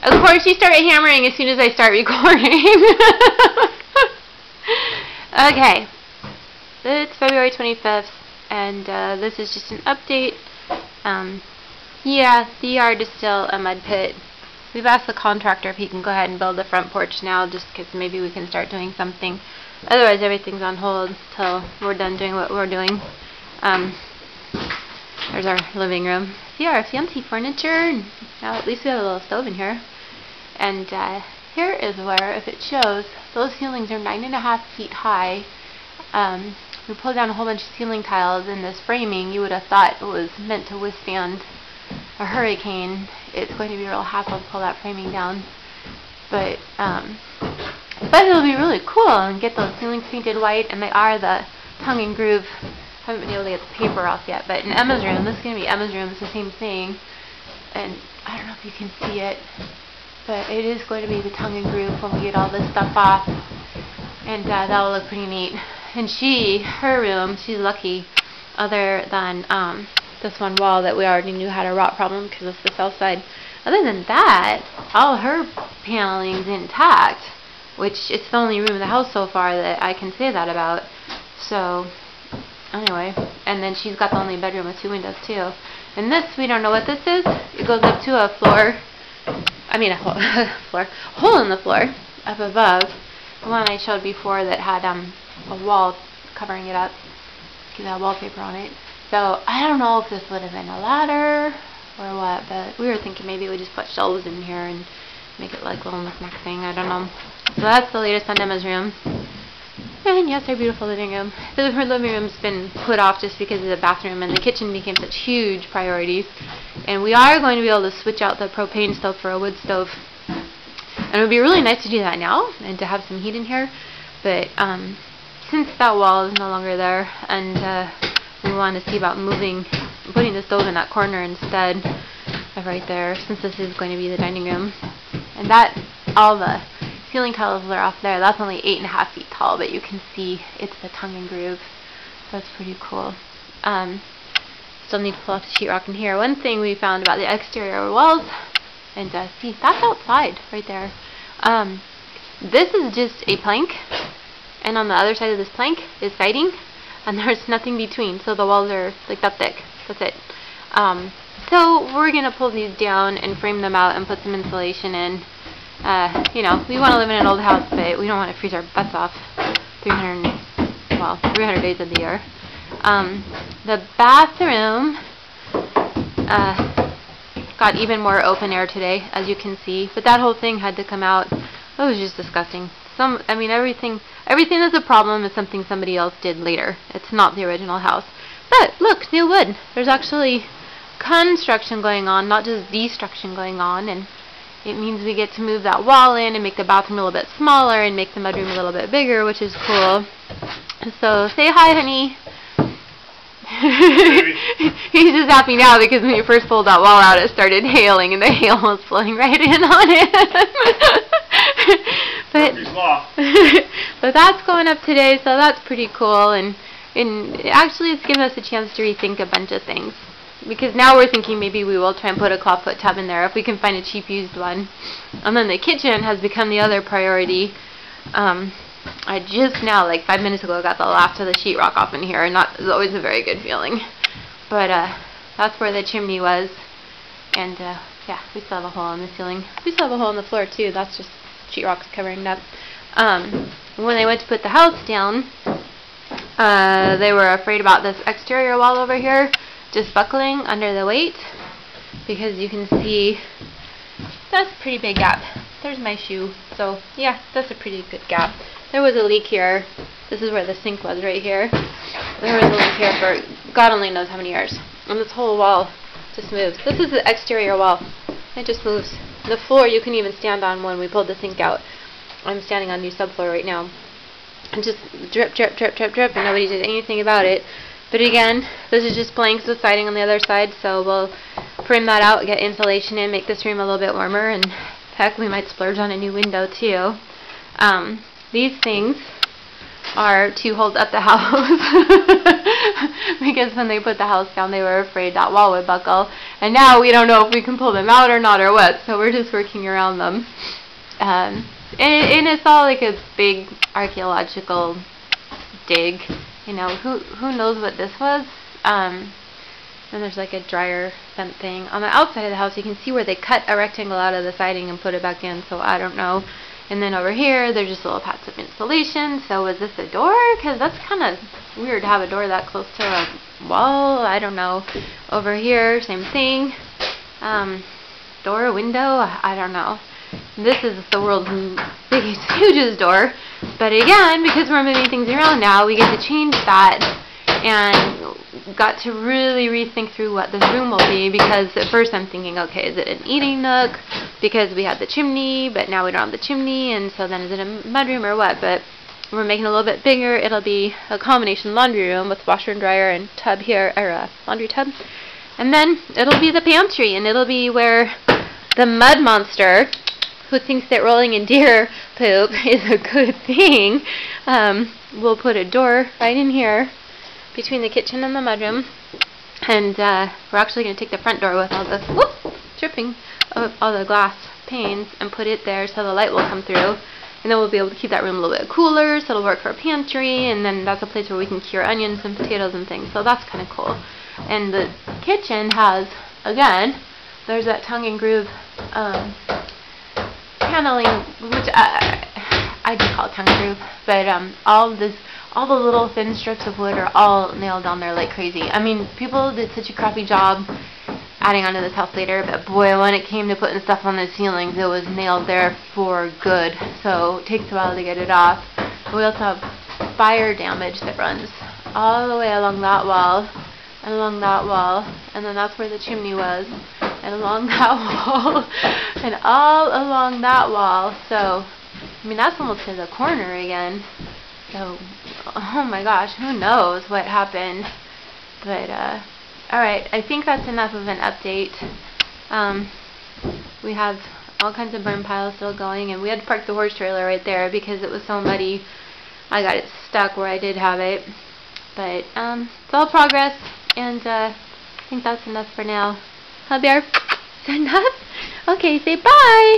Of course, you start hammering as soon as I start recording. Okay. It's February 25th, and this is just an update. Yeah, the yard is still a mud pit. We've asked the contractor if he can go ahead and build the front porch now, just because maybe we can start doing something. Otherwise, everything's on hold till we're done doing what we're doing. There's our living room. See our fancy furniture, and now at least we have a little stove in here. And here is where, if it shows, those ceilings are 9.5 feet high. We pulled down a whole bunch of ceiling tiles, and this framing, you would have thought it was meant to withstand a hurricane. It's going to be a real hassle to pull that framing down. But it'll be really cool and get those ceilings painted white, and they are the tongue and groove. I haven't been able to get the paper off yet, but in Emma's room, this is going to be Emma's room, it's the same thing. And I don't know if you can see it, but it is going to be the tongue and groove when we get all this stuff off. And that'll look pretty neat. And her room, she's lucky, other than this one wall that we already knew had a rot problem because it's the south side. Other than that, all her paneling's intact, which it's the only room in the house so far that I can say that about. So, anyway, and then she's got the only bedroom with 2 windows too. And this, we don't know what this is. It goes up to a floor, a hole in the floor up above. The one I showed before that had a wall covering it up. It had wallpaper on it. So I don't know if this would have been a ladder or what, but we were thinking maybe we just put shelves in here and make it like a little knick-knack thing. I don't know. So that's the latest on Emma's room. And yes, our beautiful living room. Her living room's been put off just because of the bathroom, and the kitchen became such huge priorities. And we are going to be able to switch out the propane stove for a wood stove. And it would be really nice to do that now and to have some heat in here. But since that wall is no longer there, and we want to see about putting the stove in that corner instead of right there, since this is going to be the dining room. And that, all the ceiling tiles are off there. That's only 8.5 feet tall, but you can see it's the tongue and groove. So that's pretty cool. Still need to pull off the sheetrock in here. One thing we found about the exterior walls, and see, that's outside right there. This is just a plank, and on the other side of this plank is siding, and there's nothing between, so the walls are like that thick. That's it. So we're going to pull these down and frame them out and put some insulation in. We want to live in an old house, but we don't want to freeze our butts off 300 days of the year. The bathroom got even more open air today, as you can see, but that whole thing had to come out. It was just disgusting. Everything that's a problem is something somebody else did later. It's not the original house. But look, new wood. There's actually construction going on, not just destruction going on, and it means we get to move that wall in and make the bathroom a little bit smaller and make the mudroom a little bit bigger, which is cool. So say hi, honey. He's just happy now because when you first pulled that wall out, it started hailing, and the hail was flowing right in on it. But that's going up today, so that's pretty cool, and actually it's given us a chance to rethink a bunch of things. Because now we're thinking maybe we will try and put a clawfoot tub in there if we can find a cheap used one. And then the kitchen has become the other priority. I just now, like 5 minutes ago, got the last of the sheetrock off in here, and that is always a very good feeling. But that's where the chimney was. And yeah, we still have a hole in the ceiling. We still have a hole in the floor too. That's just sheetrock's covering it up. When they went to put the house down, they were afraid about this exterior wall over here just buckling under the weight, because you can see that's a pretty big gap. There's my shoe. So yeah, that's a pretty good gap. There was a leak here. This is where the sink was, right here. There was a leak here for God only knows how many years. And this whole wall just moves. This is the exterior wall. It just moves. The floor you can even stand on when we pulled the sink out. I'm standing on new subfloor right now. And just drip, drip, drip, drip, drip, and nobody did anything about it. But again, this is just planks with siding on the other side, so we'll frame that out, get insulation in, make this room a little bit warmer, and heck, we might splurge on a new window too. These things are to hold up the house because when they put the house down they were afraid that wall would buckle, and now we don't know if we can pull them out or not or what, so we're just working around them. And it's all like a big archaeological dig, you know. Who knows what this was. And there's like a dryer vent thing on the outside of the house. You can see where they cut a rectangle out of the siding and put it back in, so I don't know. And then over here there's just little pads of insulation. So is this a door? Because that's kind of weird to have a door that close to a wall. I don't know. Over here, same thing. Door, window, I don't know. This is the world's biggest, hugest door. But again, because we're moving things around now, we get to change that and got to really rethink through what this room will be, because at first I'm thinking, okay, is it an eating nook? Because we had the chimney, but now we don't have the chimney, and so then is it a mudroom or what? But we're making it a little bit bigger. It'll be a combination laundry room with washer and dryer and tub here, or a laundry tub. And then it'll be the pantry, and it'll be where the mud monster, who thinks that rolling in deer poop is a good thing, we'll put a door right in here between the kitchen and the mudroom, and we're actually going to take the front door with all the dripping of all the glass panes and put it there so the light will come through, and then we'll be able to keep that room a little bit cooler, so it'll work for a pantry, and then that's a place where we can cure onions and potatoes and things, so that's kind of cool. And the kitchen has, again, there's that tongue and groove paneling, which I just call it tongue and groove, but all the little thin strips of wood are all nailed down there like crazy. I mean, people did such a crappy job adding onto this house later, but boy, when it came to putting stuff on the ceilings, it was nailed there for good. So it takes a while to get it off. We also have fire damage that runs all the way along that wall, and along that wall, and then that's where the chimney was, and along that wall, and all along that wall. So, I mean, that's almost to the corner again. So, oh my gosh, who knows what happened. But, alright, I think that's enough of an update. We have all kinds of burn piles still going, and we had to park the horse trailer right there because it was so muddy. I got it stuck where I did have it. But, it's all progress, and I think that's enough for now. Hubby, is that enough? Okay, say bye!